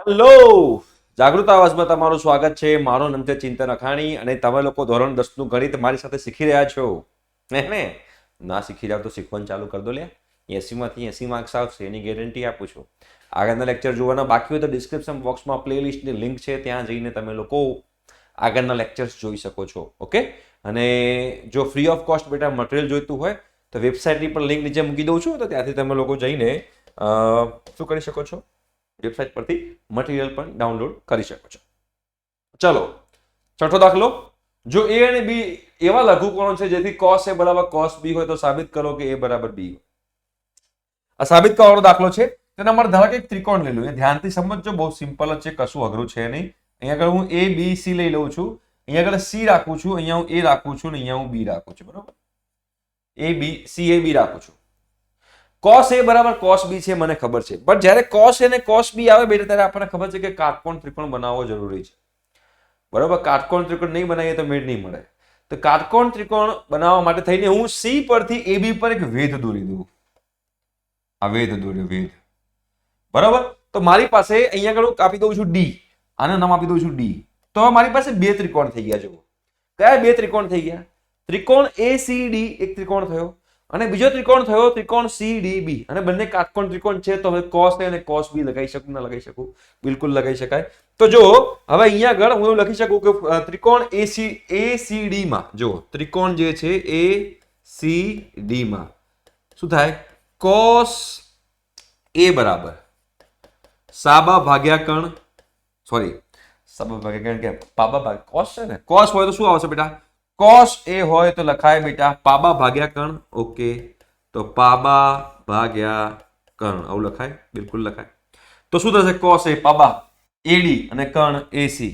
Hello, જાગૃત આવાજમાં તમારું સ્વાગત છે. મારો નામ છે ચિંતન અખાણી અને તમે લોકો ધોરણ 10 નું ગણિત મારી સાથે શીખી રહ્યા છો ને? ના શીખી રહ્યા તો શીખવાનું ચાલુ કરી દો. 80માંથી 80 માર્ક્સ આવશે એની ગેરંટી આપું છું. આગળના લેક્ચર જોવાના બાકી હોય તો ડિસ્ક્રિપ્શન બોક્સમાં પ્લેલિસ્ટની લિંક છે, ત્યાં જઈને તમે લોકો આગળના લેક્ચર્સ જોઈ શકો છો. ઓકે, અને જો ફ્રી ઓફ કોસ્ટ બેટા મટીરિયલ જોઈતું હોય તો વેબસાઇટની પણ લિંક નીચે મૂકી દઉં છું, તો ત્યાંથી તમે લોકો જઈને શું કરી શકો છો, વેબસાઇટ પરથી મટીરિયલ પણ ડાઉનલોડ કરી શકો છો. ચલો, છઠ્ઠો દાખલો. જો એ અને બી એવા લઘુકોણો છે જેથી cos a બરાબર cos b હોય તો સાબિત કરો કે a બરાબર b. આ સાબિત કરવાનો દાખલો છે. તેના માટે ધારો કે એક ત્રિકોણ લઈ લો. એ ધ્યાનથી સમજજો, બહુ સિમ્પલ જ છે, કશું અઘરું છે નહીં. અહીંયા આગળ હું a b c લઈ લઉં છું, અહીંયા આગળ c રાખું છું, અહીંયા હું a રાખું છું, અને અહીંયા હું b રાખું છું. બરોબર, a b c a b રાખું છું. cos a બરાબર cos b છે, મને ખબર છે. બટ જ્યારે cos a ને cos b આવે બેટા, ત્યારે આપણને ખબર છે કે કાટકોણ ત્રિકોણ બનાવવો જરૂરી છે. બરાબર, કાટકોણ ત્રિકોણ નહીં બનાવીએ તો મેળ નહીં મળે. તો કાટકોણ ત્રિકોણ બનાવવા માટે થઈને હું c પરથી ab પર એક વેધ દોરી દઉં. આ વેધ દોર્યો, વેધ. બરાબર, તો મારી પાસે અહીંયા આગળ હું આપી દઉં છું d, આનું નામ આપી દઉં છું d. તો મારી પાસે બે ત્રિકોણ થઈ ગયા. જુઓ, કયા બે ત્રિકોણ થઈ ગયા? ત્રિકોણ ACD એક ત્રિકોણ થયો, અને બીજો ત્રિકોણ થયો ત્રિકોણ CDB. અને બંને કાટકોણ ત્રિકોણ છે, તો હવે cos a અને cos b લગાવી શકું ના લગાવી શકું? બિલકુલ લગાવી શકાય. તો જો હવે અહીંયા આગળ હું એવું લખી શકું કે ત્રિકોણ ACD માં, જો ત્રિકોણ જે છે ACD માં શું થાય? cos a બરાબર સાબા ભાગ્યા કર્ણ, સોરી સાબા ભાગ્યા કર્ણ કે પાબા ભાગ્યા cos છે ને, cos હોય તો શું આવશે બેટા? cos a હોય તો લખાય બેટા પાબા ભાગ્યા કર્ણ. ઓકે, તો પાબા ભાગ્યા કર્ણ આવું લખાય, બિલકુલ લખાય. તો શું થશે? cos a પાબા AD અને કર્ણ AC,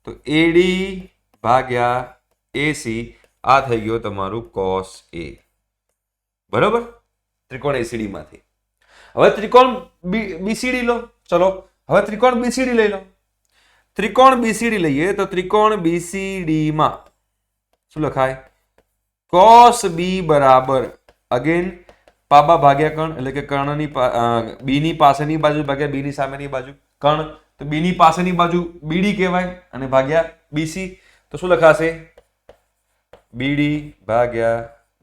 તો AD ભાગ્યા AC આ થઈ ગયો તમારું cos a. બરાબર, ત્રિકોણ ACD માંથી. હવે ત્રિકોણ BCD લો. ચલો, હવે ત્રિકોણ BCD લઈ લો. ત્રિકોણ BCD લઈએ તો ત્રિકોણ BCD માં શું લખાય? cos b બરાબર અગેન પાબા ભાગ્યા કર્ણ, એટલે કે કર્ણની b ની પાસેની બાજુ ભાગ્યા b ની સામેની બાજુ. કર્ણ તો b ની પાસેની બાજુ BD કહેવાય, અને ભાગ્યા BC, તો શું લખાશે? BD ભાગ્યા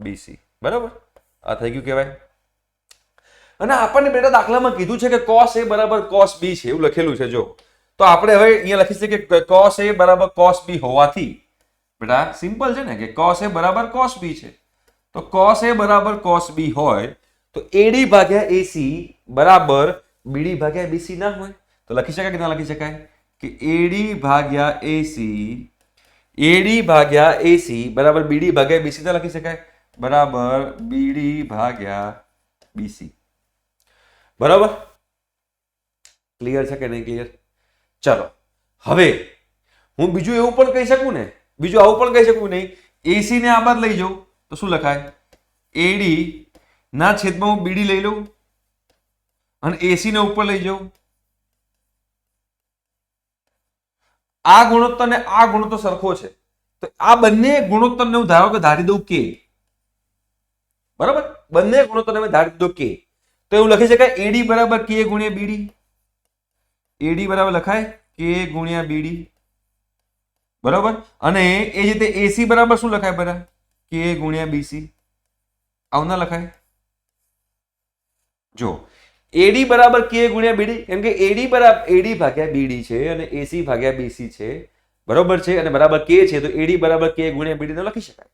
BC. બરાબર, આ થઈ ગયું કહેવાય. અને આપણને બેટા દાખલામાં કીધું છે કે cos a બરાબર cos b છે, એવું લખેલું છે. જો તો આપણે હવે અહીંયા લખીશું કે cos a બરાબર cos b હોવાથી બેટા સિમ્પલ છે ને કે cos a બરાબર cos b છે. તો cos a બરાબર cos b હોય તો AD ભાગ્યા AC બરાબર BD ભાગ્યા BC ના હોય? તો લખી શકાય કે ના લખી શકાય? કે AD ભાગ્યા AC, AD ભાગ્યા AC બરાબર BD ભાગ્યા BC ના લખી શકાય? બરાબર BD ભાગ્યા BC. બરાબર, ક્લિયર છે કે નહીં ક્લિયર? ચલો, હવે હું બીજું એવું પણ કહી શકું ને, બીજું આવું પણ કહી શકું નહીં, AC ને આ બાદ લઈ જાઉં તો શું લખાય? AD ના છેદમાં હું BD લઈ લઉં અને AC ને ઉપર લઈ જાઉં. આ ગુણોત્તર ને આ ગુણોત્તર સરખો છે, તો આ બંને ગુણોત્તરને હું ધારો કે ધારી દઉં K. બરાબર, બંને ગુણોત્તરને મેં ધારી દીધો K. તો એવું લખી શકાય AD બરાબર K ગુણ્યા BD. AD બરાબર લખાય K ગુણ્યા BD. બરાબર, અને એ જ રીતે AC બરાબર શું લખાય? બરાબર K ગુણ્યા BC. આવું ના લખાય? જો AD બરાબર K ગુણ્યા BD, કેમ કે AD બરાબર AD ભાગ્યા BD છે અને AC ભાગ્યા BC છે. બરાબર છે, અને બરાબર K છે, તો AD બરાબર K ગુણ્યા BD ને લખી શકાય.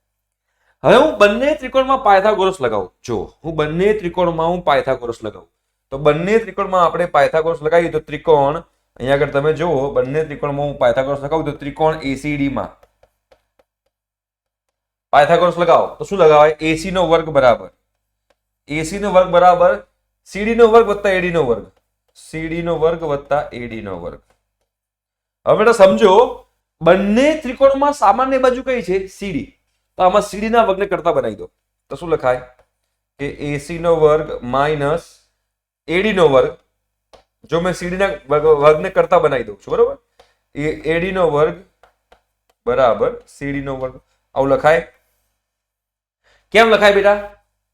હવે હું બંને ત્રિકોણમાં પાયથાગોરસ લગાવું. જો હું બંને ત્રિકોણમાં હું પાયથાગોરસ લગાવું, તો બંને ત્રિકોણમાં આપણે પાયથાગોરસ લગાવીએ તો ત્રિકોણ અહીંયા આગળ તમે જુઓ, બંને ત્રિકોણમાં હું પાયથાગોરસ લગાવું તો ત્રિકોણ ACD માં પાયથાગોરસ લગાવો તો શું લગાવાય? AC નો વર્ગ બરાબર AC નો વર્ગ બરાબર CD નો વર્ગ વત્તા AD નો વર્ગ, CD નો વર્ગ વત્તા AD નો વર્ગ. હવે બેટા સમજો, બંને ત્રિકોણમાં સામાન્ય બાજુ કઈ છે? CD. તો આમાં CD ના વર્ગને કરતા બનાવી દો તો શું લખાય? કે AC નો વર્ગ માઇનસ AD નો વર્ગ. જો મેં CD ના વર્ગને કરતા બનાવી દઉં છું, બરોબર, એ AD નો વર્ગ બરાબર CD નો વર્ગ આવું લખાય. કેમ લખાય બેટા?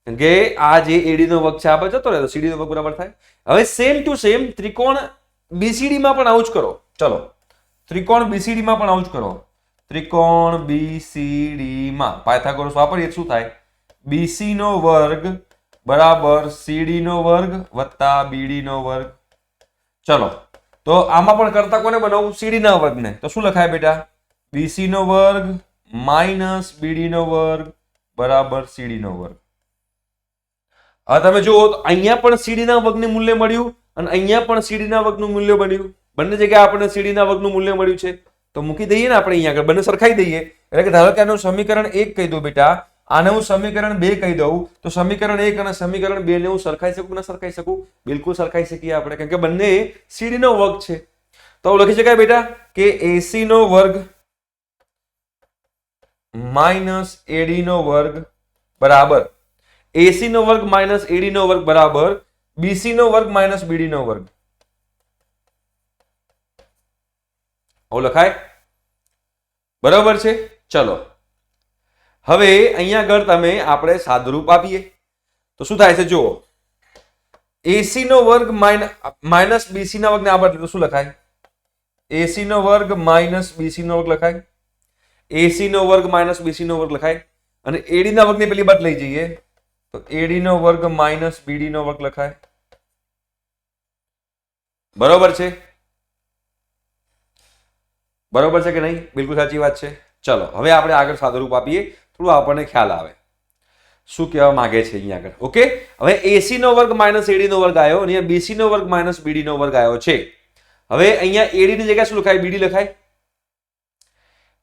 કે આ જે AD નો વર્ગ છે આ બાજુ જતો રહે તો CD નો વર્ગ બરાબર થાય. હવે સેમ ટુ સેમ ત્રિકોણ BCD માં પણ આવું જ કરો. ચલો ત્રિકોણ BCD માં પણ આવું જ કરો. ત્રિકોણ BCD માં પાયથાગોરસ વાપરીએ શું થાય? BC નો વર્ગ બરાબર CD નો વર્ગ વત્તા BD નો વર્ગ. ચલો તો આમાં પણ કરતા કોને બનાવું? CD ના વર્ગને. તો શું લખાય બેટા? BC નો વર્ગ માઇનસ BD નો વર્ગ બરાબર CD નો વર્ગ. હવે તમે જુઓ તો અહીંયા પણ CD ના વર્ગનું મૂલ્ય મળ્યું અને અહીંયા પણ CD ના વર્ગનું મૂલ્ય મળ્યું. બંને જગ્યાએ આપણને CD ના વર્ગનું મૂલ્ય મળ્યું છે. તો મૂકી દઈએ ને આપણે અહીંયા આગળ, બંને સરખાઈ દઈએ. એટલે કે ધારો કે આનું સમીકરણ 1 કહી દઉં બેટા, આને હું સમીકરણ 2 કહી દઉં, તો સમીકરણ 1 અને સમીકરણ 2 ને હું સરખાઈ શકું કે ન સરખાઈ શકું? બિલકુલ સરખાઈ શકીએ આપણે, કેમ કે બંને CD નો વર્ગ છે. તો લખી શકાય બેટા કે AC નો વર્ગ માઇનસ AD નો વર્ગ બરાબર AC નો વર્ગ માઇનસ AD નો વર્ગ બરાબર BC નો વર્ગ માઇનસ BD નો વર્ગ. આવું લખાય? બરાબર છે. ચલો હવે અહીંયા આગળ તમે આપણે સાદુરૂપ આપીએ તો શું થાય છે? જુઓ, AC નો વર્ગ માઇનસ BC ના વર્ગને આ બદલે તો શું લખાય? AC નો વર્ગ માઇનસ BC નો વર્ગ લખાય. AC નો વર્ગ માઇનસ BC નો વર્ગ લખાય. અને AD ના વર્ગની પેલી બાદ લઈ જઈએ તો AD નો વર્ગ માઇનસ BD નો વર્ગ લખાય. બરોબર છે? બરોબર છે કે નહીં? બિલકુલ સાચી વાત છે. ચલો હવે આપણે આગળ સાદુરૂપ આપીએ, થોડું આપણને ખ્યાલ આવે શું કહેવા માંગે છે અહીંયા આગળ. ઓકે, હવે AC નો વર્ગ માઇનસ AD નો વર્ગ આવ્યો અને અહીંયા BC નો વર્ગ માઇનસ BD નો વર્ગ આવ્યો છે. હવે અહીંયા AD ની જગ્યાએ શું લખાય? BD લખાય.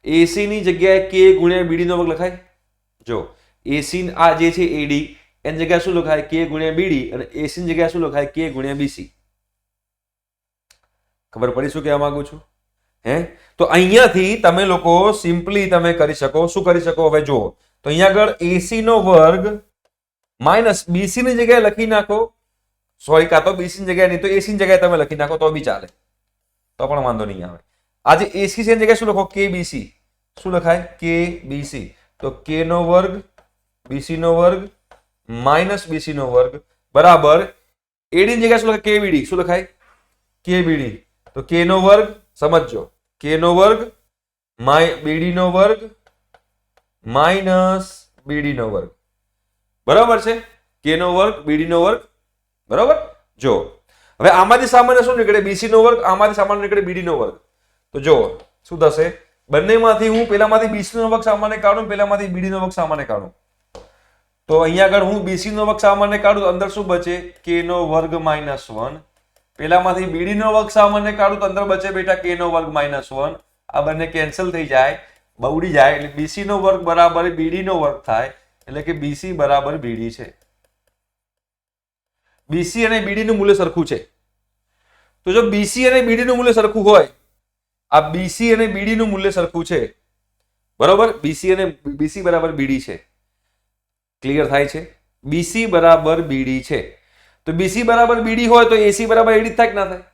AC ની જગ્યાએ K ગુણ્યા BD નો વર્ગ લખાય. જો AC આ જે છે AD એની જગ્યાએ શું લખાય? K ગુણ્યા BD અને AC ની જગ્યાએ શું લખાય? K ગુણ્યા BC. ખબર પડી શું કહેવા માંગુ છું? હે, તો અહીંયાથી તમે લોકો સિમ્પલી તમે કરી શકો. શું કરી શકો? હવે જુઓ તો અહીંયા આગળ AC નો વર્ગ માઇનસ BC ની જગ્યાએ લખી નાખો. સોરી, કાં તો BC ની જગ્યાએ નહીં તો AC ની જગ્યાએ તમે લખી નાખો તો બી ચાલે, તો પણ વાંધો નહીં આવે. આજે AC ની જગ્યાએ શું લખો? KBC. શું લખાય? KBC. તો K નો વર્ગ BC નો વર્ગ માઇનસ BC નો વર્ગ બરાબર AD ની જગ્યાએ શું લખાય? KBD. શું લખાય? KBD. તો K નો વર્ગ સમજો, K નો વર્ગ BD નો વર્ગ માઇનસ BD નો વર્ગ. બરાબર છે? K નો વર્ગ BD નો વર્ગ. બરાબર. જો હવે આમાંથી સામાન્ય શું નીકળે? BC નો વર્ગ. આમાંથી સામાન્ય નીકળે BD નો વર્ગ. તો જો શું થશે? બંનેમાંથી હું પેલામાંથી BC નો વર્ગ સામાન્ય કાઢું, પેલામાંથી BD નો વર્ગ સામાન્ય કાઢું. તો અહીંયા આગળ હું BC નો વર્ગ સામાન્ય કાઢું તો અંદર શું બચે? K નો વર્ગ માઇનસ 1. પેલામાંથી BD નો વર્ગ સામાન્ય કાઢું તો અંદર બચે બેટા K નો વર્ગ માઇનસ 1. આ બંને કેન્સલ થઈ જાય, બવડી જાય એટલે BC નો વર્ગ બરાબર BD નો વર્ગ થાય. એટલે કે BC બરાબર BD છે. BC અને BD નું મૂલ્ય સરખું છે. તો જો BC અને BD નું મૂલ્ય સરખું હોય, આ BC અને BD નું મૂલ્ય સરખું છે, બરોબર? BC બરાબર BD છે. ક્લિયર થાય છે? BC બરાબર BD છે. તો BC બરાબર BD હોય તો AC બરાબર AD થાય કે ના થાય?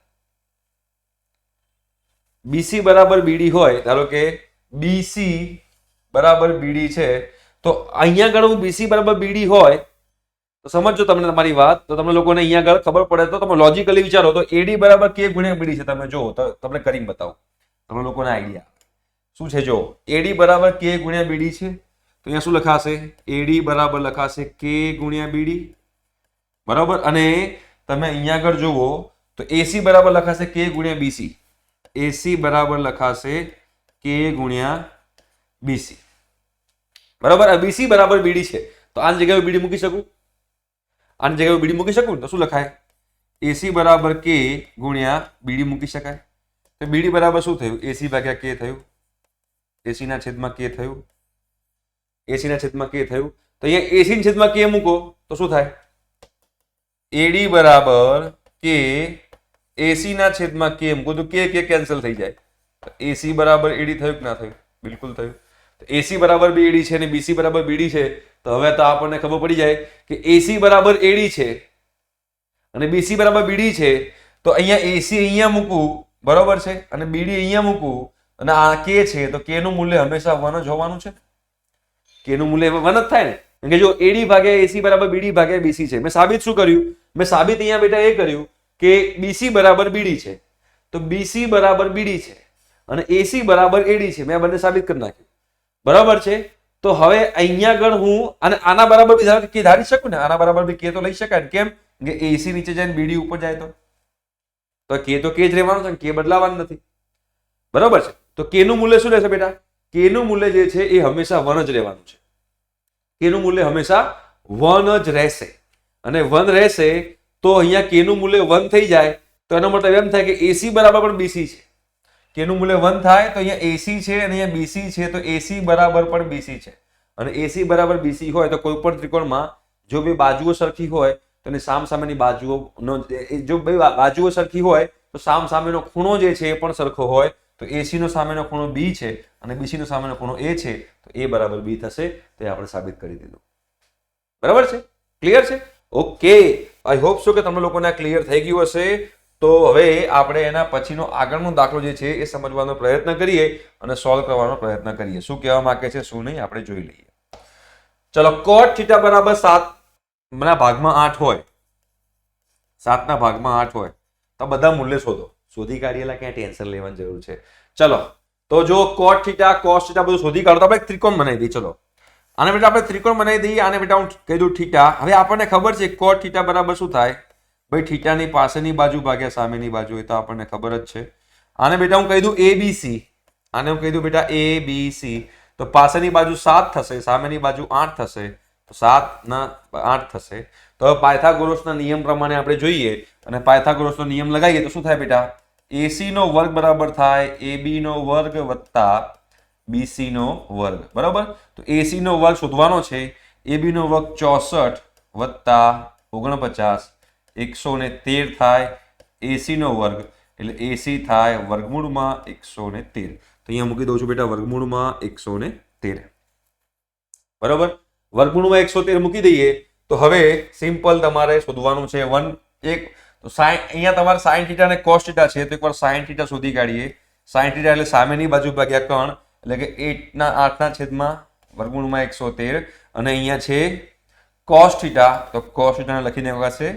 BC બરાબર BD હોય, ધારો કે BC બરાબર BD છે, તો અહીંયા આગળ હું BC બરાબર BD હોય તો સમજો તમને તમારી વાત, તો તમને લોકોને અહીંયા આગળ ખબર પડે તો તમે લોજિકલી વિચારો તો AD બરાબર K ગુણ્યા BD છે. તમે જો તો તમને કરીને બતાવો, તમને લોકોને આઈડિયા શું છે. જો AD બરાબર K ગુણ્યા BD છે તો અહીંયા શું લખાશે? AD બરાબર લખાશે K ગુણ્યા BD. બરાબર. અને તમે અહીંયા આગળ જુઓ તો AC બરાબર લખાશે K ગુણ્યા BC. AC બરાબર લખાશે K ગુણ્યા BC. બરાબર. આ BC બરાબર BD છે તો આની જગ્યાએ BD મૂકી શકું, આની જગ્યાએ BD મૂકી શકું તો શું લખાય? AC બરાબર K ગુણ્યા BD મૂકી શકાય. તો BD બરાબર શું થયું? AC ભાગ્યા K થયું. AC ના છેદમાં K થયું. AC ના છેદમાં K થયું. તો અહીંયા AC ના છેદમાં K મૂકો તો શું થાય? AD બરાબર K, AC ના છેદમાં K મૂકો તો K કેન્સલ થઈ જાય. AC બરાબર AD થયું કે ના થયું? બિલકુલ થયું. તો AC બરાબર BD છે અને BC બરાબર BD છે. તો હવે તો આપણને ખબર પડી જાય કે AC બરાબર AD છે અને BC બરાબર BD છે. તો અહીંયા AC અહીંયા મૂકવું, બરોબર છે, અને BD અહીંયા મૂકવું અને આ K છે તો K નું મૂલ્ય હંમેશા 1 જ હોવાનું છે. K નું મૂલ્ય 1 જ થાય ને, કેમ કે જો AD ભાગ્યા AC બરાબર BD ભાગ્યા BC છે. મેં સાબિત શું કર્યું? મેં સાબિત અહીંયા બેટા એ કર્યું કે BC બરાબર BD છે. તો BC બરાબર BD છે અને AC બરાબર AD છે. મેં બંને સાબિત કરી નાખ્યું. બરાબર છે. તો હવે અહીંયા આગળ હું અને આના બરાબર બી કે ધારી શકું ને, આના બરાબર બી કે તો લઈ શકાય ને. કેમ કે AC નીચે જાય ને BD ઉપર જાય તો કે જ રહેવાનું છે, કે બદલાવાનું નથી. બરાબર છે. તો કે નું મૂલ્ય શું રહેશે બેટા? કે નું મૂલ્ય જે છે એ હંમેશા 1 જ રહેવાનું છે. કે નું મૂલ્ય હંમેશા 1 જ રહેશે અને 1 રહેશે તો અહીંયા કે નું મૂલ્ય 1 થઈ જાય તો એનો મતલબ એમ થાય કે AC બરાબર પણ BC છે. કે નું મૂલ્ય 1 થાય તો અહીંયા AC છે અને અહીંયા BC છે, તો AC બરાબર પણ BC છે. અને AC બરાબર BC હોય તો કોઈ પણ ત્રિકોણમાં જો બે બાજુઓ સરખી હોય તો એની સામસામેની બાજુઓનો જો બે બાજુઓ સરખી હોય તો સામસામેનો ખૂણો જે છે એ પણ સરખો હોય. તો AC નો સામેનો ખૂણો B છે અને BC નો સામેનો ખૂણો A છે, તો A બરાબર B થશે. તે આપણે સાબિત કરી દીધું. બરાબર છે? ક્લિયર છે? ઓકે, આઈ હોપ સો કે તમને લોકોને આ ક્લિયર થઈ ગયું હશે. તો હવે આપણે એના પછીનો આગળનો દાખલો જે છે એ સમજવાનો પ્રયત્ન કરીએ અને સોલ્વ કરવાનો પ્રયત્ન કરીએ. શું કહેવા માંગે છે શું નહીં આપણે જોઈ લઈએ. ચલો, cot θ બરાબર 7 ના ભાગમાં 8 હોય, 7 ના ભાગમાં 8 હોય તો બધા મૂલ્ય શોધો. શોધી કાઢીએલા, ક્યાં ટેન્શન લેવાની જરૂર છે. ચલો, તો જો cot θ cos θ બધું શોધી કાઢો તો આપણે એક ત્રિકોણ બનાવી દઈએ. ચલો, આને બેટા આપણે ત્રિકોણ બનાવી દઈએ. આને બેટા હું કહી દઉં θ. હવે આપણને ખબર છે cot θ બરાબર શું થાય? ભાઈ θ ની પાસેની બાજુ ભાગ્યા સામેની બાજુ, એ તો આપણને ખબર જ છે. આને બેટા હું કહી દઉં ABC. આને હું કહી દઉં બેટા ABC. તો પાસેની બાજુ 7 થશે, સામેની બાજુ 8 થશે, તો 7 ના 8 થશે. તો પાયથાગોરસના નિયમ પ્રમાણે આપણે જોઈએ અને પાયથાગોરસનો નિયમ લગાવીએ તો શું થાય બેટા? AC નો વર્ગ બરાબર થાય AB નો વર્ગ વત્તા BC નો વર્ગ. બરાબર? તો AC નો વર્ગ શોધવાનો છે. AB નો વર્ગ 64 વત્તા 49 113 થાય. AC નો વર્ગ એટલે AC થાય વર્ગમૂળમાં 113. તો અહીંયા મૂકી દઉં છું બેટા વર્ગમૂળમાં 113. બરાબર? વર્ગમૂળમાં 113 મૂકી દઈએ તો હવે સિમ્પલ તમારે શોધવાનું છે 1 તો અહીંયા તમારે sin θ અને cos θ છે તો એકવાર sin θ શોધી કાઢીએ. sin θ એટલે સામેની બાજુ ભાગ્યા કર્ણ એટલે કે 8 ના છેદમાં વર્ગમૂળમાં 113 અને અહીંયા છે cos θ તો cos θ ને લખીને વગાશે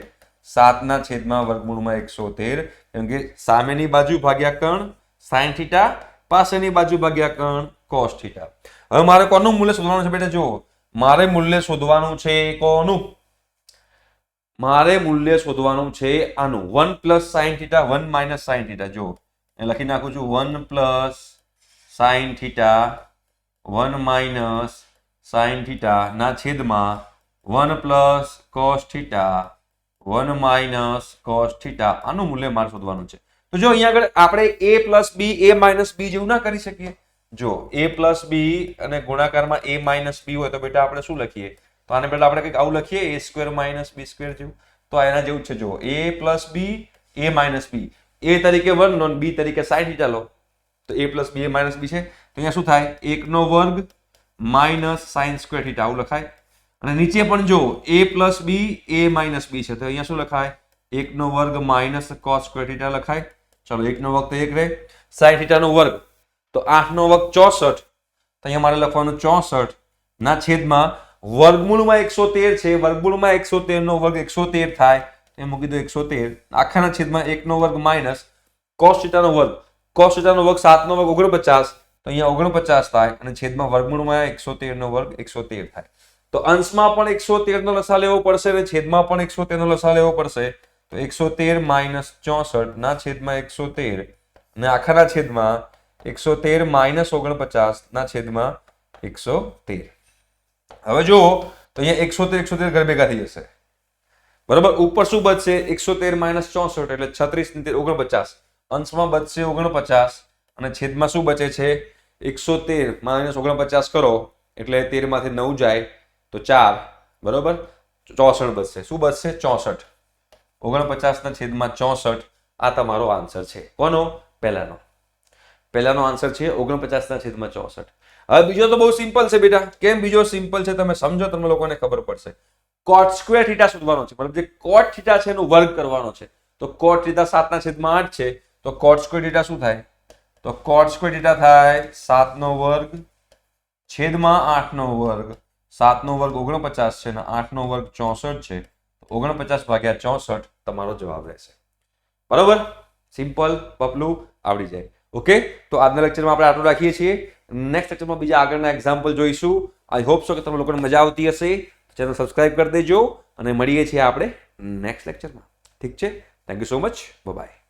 7 ના છેદમાં વર્ગમૂળમાં 113 કેમ કે સામેની બાજુ ભાગ્યા કર્ણ sin θ, પાસેની બાજુ ભાગ્યા કર્ણ cos θ. હવે મારે કોનું મૂલ્ય શોધવાનું છે બેટા? જો મારે મૂલ્ય શોધવાનું છે કોનું? મારે મૂલ્ય શોધવાનું છે આનું 1 પ્લસ sin θ 1 માઇનસ sin θ. જો એ લખી નાખું છું 1 પ્લસ sin θ 1 માઇનસ sin θ ના છેદમાં 1 પ્લસ cos θ 1 માઇનસ cos θ. આનું મૂલ્ય મારે શોધવાનું છે. તો જો અહીંયા આગળ આપણે a plus b a minus b જેવું ના કરી શકીએ. જો a પ્લસ b અને ગુણાકારમાં a માઇનસ b હોય તો બેટા આપણે શું લખીએ? તો આને પહેલા આપણે કંઈક આવું લખીએ a square minus b square જેવું. તો એના જેવું છે. જો a plus b a minus b, a તરીકે 1 લો b તરીકે sin θ લો તો a plus b a minus b છે. તો અહીંયા શું થાય? 1 નો વર્ગ માઇનસ sin સ્ક્વેર θ આવું લખાય. અને નીચે પણ જો a plus b a minus b છે તો અહીંયા શું લખાય? 1 નો વર્ગ માઇનસ cos સ્ક્વેર θ લખાય. ચલો 1 નો વર્ગ તો 1 રહે. sin θ નો વર્ગ તો 8 નો વર્ગ 64. તો અહીંયા મારે લખવાનું 64 ના છેદમાં વર્ગમૂળમાં 113 છે. વર્ગમૂળમાં 113 નો વર્ગ 113 થાય. એ મૂકી દો 113 આખાના છેદમાં 1 નો વર્ગ માઇનસ cos θ નો વર્ગ. cos θ નો વર્ગ 7 નો વર્ગ 49. તો અહીંયા 49 થાય અને છેદમાં વર્ગમૂળમાં 113 નો વર્ગ 113 થાય. તો અંશમાં પણ 113 નો લસા લેવો પડશે અને છેદમાં પણ 113 નો લસા લેવો પડશે. તો 113 માઇનસ 64 ના છેદમાં 113 અને આખાના છેદમાં 113 માઇનસ 49 ના છેદમાં 113. હવે જુઓ તો અહીંયા 113 ઘર ભેગા થઈ જશે. બરાબર? ઉપર શું બચશે? 113 માઇનસ 64 એટલે 36 49. અંશમાં બચશે 49 અને છેદમાં શું બચે છે? 113 માઇનસ 49 કરો એટલે 13 માંથી 9 જાય તો 4. બરોબર? 64 બચશે. શું બચશે? 64. 49 ના છેદમાં 64. આ તમારો આન્સર છે. કોનો? પહેલાનો. પહેલાનો આન્સર છે 49 ના છેદમાં 64. હવે બીજો તો બહુ સિમ્પલ છે બેટા. કેમ બીજો સિમ્પલ છે તમે સમજો, તમને લોકોને ખબર પડશે. cot સ્ક્વેર θ શોધવાનો છે. મતલબ જે cot θ છે એનો વર્ગ કરવાનો છે. તો cot θ 7 ના છેદમાં 8 છે તો cot સ્ક્વેર θ શું થાય? તો cot સ્ક્વેર θ થાય 7 નો વર્ગ છેદમાં 8 નો વર્ગ. 7 નો વર્ગ 49 છે અને 8 નો વર્ગ 64 છે. 49 ભાગ્યા 64 તમારો જવાબ રહેશે. બરોબર? સિમ્પલ પપલું આવડી જાય. ઓકે, તો આજના લેક્ચરમાં આપણે આટલું રાખીએ છીએ. નેક્સ્ટ લેક્ચરમાં બીજા આગળના એક્ઝામ્પલ જોઈશું. આઈ હોપ સો કે તમે લોકોને મજા આવતી હશે. ચેનલ સબસ્ક્રાઇબ કરી દેજો અને મળીએ છીએ આપણે નેક્સ્ટ લેક્ચરમાં. ઠીક છે, thank you so much, by.